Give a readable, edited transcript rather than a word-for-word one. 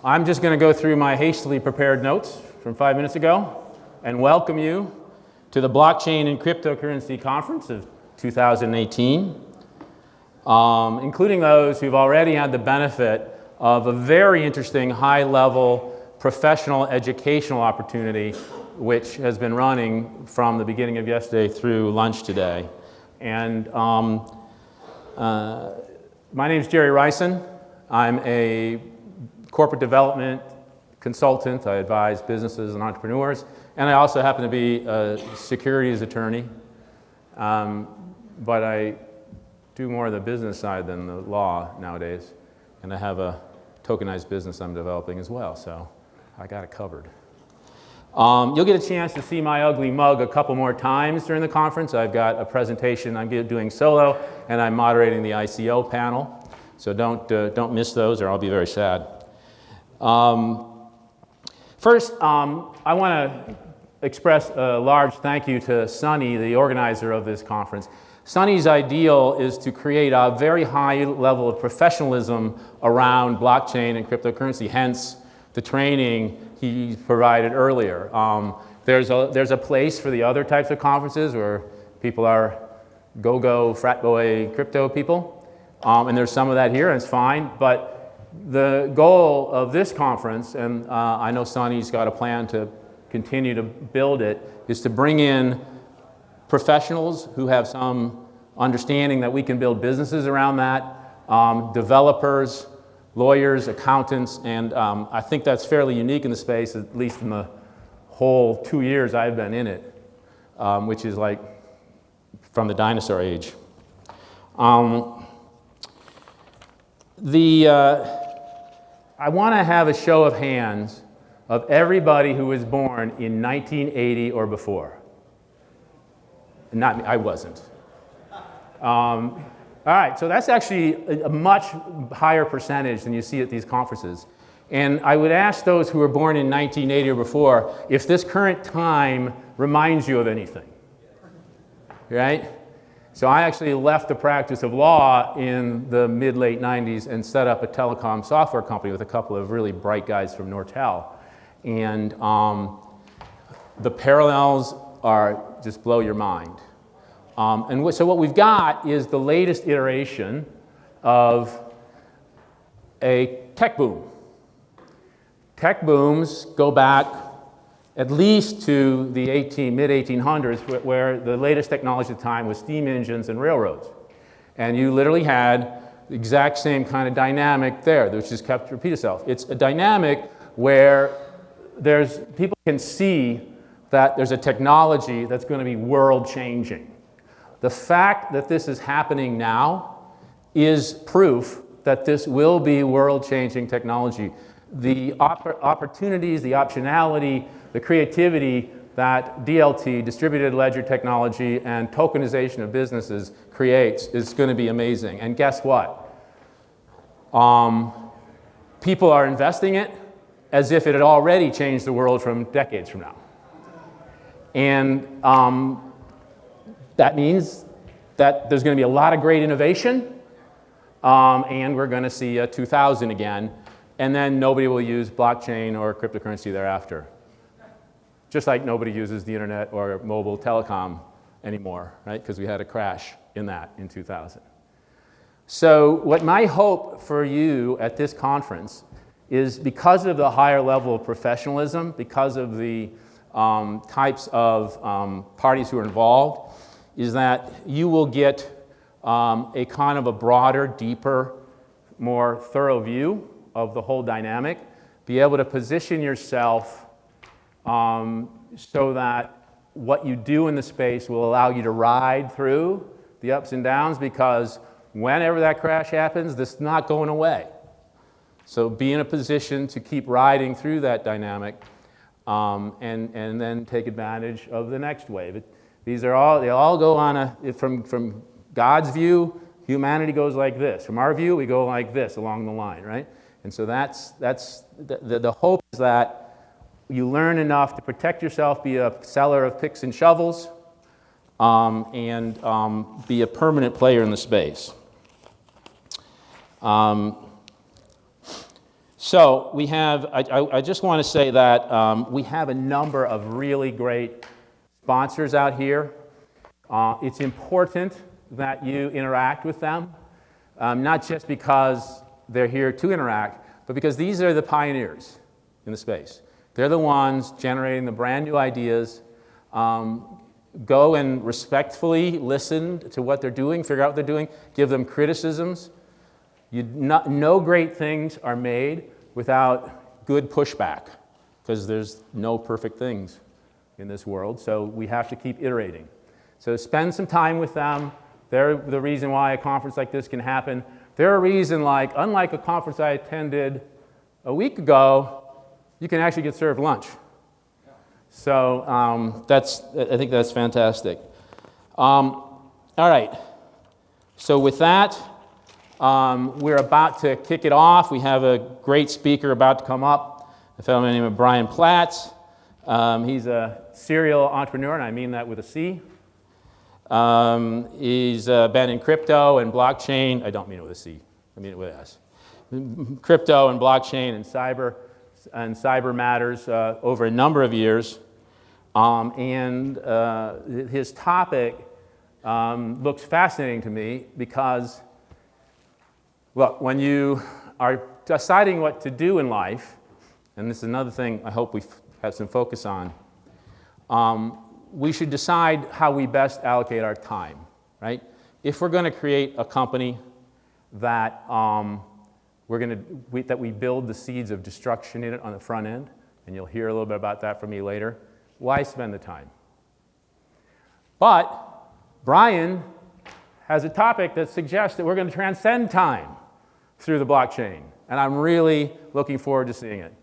I'm just going to go through my hastily prepared notes from 5 minutes ago and welcome you to the Blockchain and Cryptocurrency Conference of 2018, including those who've already had the benefit of a very interesting high-level professional educational opportunity which has been running from the beginning of yesterday through lunch today. And my name is Gerald Reihsen. I'm a corporate development consultant. I advise businesses and entrepreneurs, and I also happen to be a securities attorney, but I do more of the business side than the law nowadays, and I have a tokenized business I'm developing as well, so I got it covered. You'll get a chance to see my ugly mug a couple more times during the conference. I've got a presentation I'm doing solo, and I'm moderating the ICO panel. So don't miss those, or I'll be very sad. First, I want to express a large thank you to Sunny, the organizer of this conference. Sunny's ideal is to create a very high level of professionalism around blockchain and cryptocurrency, hence the training he provided earlier. There's a place for the other types of conferences where people are go-go, frat boy, crypto people, and there's some of that here, and it's fine, but the goal of this conference, and I know Sunny's got a plan to continue to build it, is to bring in professionals who have some understanding that we can build businesses around that, developers, lawyers, accountants, and I think that's fairly unique in the space, at least in the whole 2 years I've been in it, which is like from the dinosaur age. I want to have a show of hands of everybody who was born in 1980 or before. Not me, I wasn't. All right, so that's actually a much higher percentage than you see at these conferences. And I would ask those who were born in 1980 or before if this current time reminds you of anything, right? So I actually left the practice of law in the mid-late 90s and set up a telecom software company with a couple of really bright guys from Nortel. And the parallels are just blow your mind. So what we've got is the latest iteration of a tech boom. Tech booms go back at least to the mid-1800s, where the latest technology at the time was steam engines and railroads. And you literally had the exact same kind of dynamic there, which just kept repeat itself. It's a dynamic where people can see that there's a technology that's going to be world-changing. The fact that this is happening now is proof that this will be world-changing technology. The opportunities, the optionality, the creativity that DLT, distributed ledger technology, and tokenization of businesses creates is going to be amazing. And guess what? People are investing it as if it had already changed the world from decades from now. And that means that there's going to be a lot of great innovation, and we're going to see a 2000 again, and then nobody will use blockchain or cryptocurrency thereafter. Just like nobody uses the internet or mobile telecom anymore, right? Because we had a crash in that in 2000. So what my hope for you at this conference is, because of the higher level of professionalism, because of the types of parties who are involved, is that you will get a kind of a broader, deeper, more thorough view of the whole dynamic, be able to position yourself so that what you do in the space will allow you to ride through the ups and downs, because whenever that crash happens, this is not going away. So be in a position to keep riding through that dynamic and then take advantage of the next wave. They all go on from God's view, humanity goes like this. From our view, we go like this along the line, right? And so that's the hope is that you learn enough to protect yourself, be a seller of picks and shovels, and be a permanent player in the space. So we have, I just want to say that we have a number of really great sponsors out here. It's important that you interact with them, not just because they're here to interact, but because these are the pioneers in the space. They're the ones generating the brand new ideas. Go and respectfully listen to what they're doing, figure out what they're doing, give them criticisms. No great things are made without good pushback, because there's no perfect things in this world, so we have to keep iterating. So spend some time with them. They're the reason why a conference like this can happen. They're a reason, unlike a conference I attended a week ago, you can actually get served lunch. So I think that's fantastic. All right. So with that, we're about to kick it off. We have a great speaker about to come up, a fellow named Brian Platts. He's a serial entrepreneur, and I mean that with a C. He's been in crypto and blockchain. I don't mean it with a C. I mean it with an S. Crypto and blockchain and cyber matters over a number of years. His topic looks fascinating to me because, look, when you are deciding what to do in life, and this is another thing I hope we have some focus on, we should decide how we best allocate our time, right? If we're going to create a company that that we build the seeds of destruction in it on the front end, and you'll hear a little bit about that from me later, why spend the time? But Brian has a topic that suggests that we're going to transcend time through the blockchain, and I'm really looking forward to seeing it.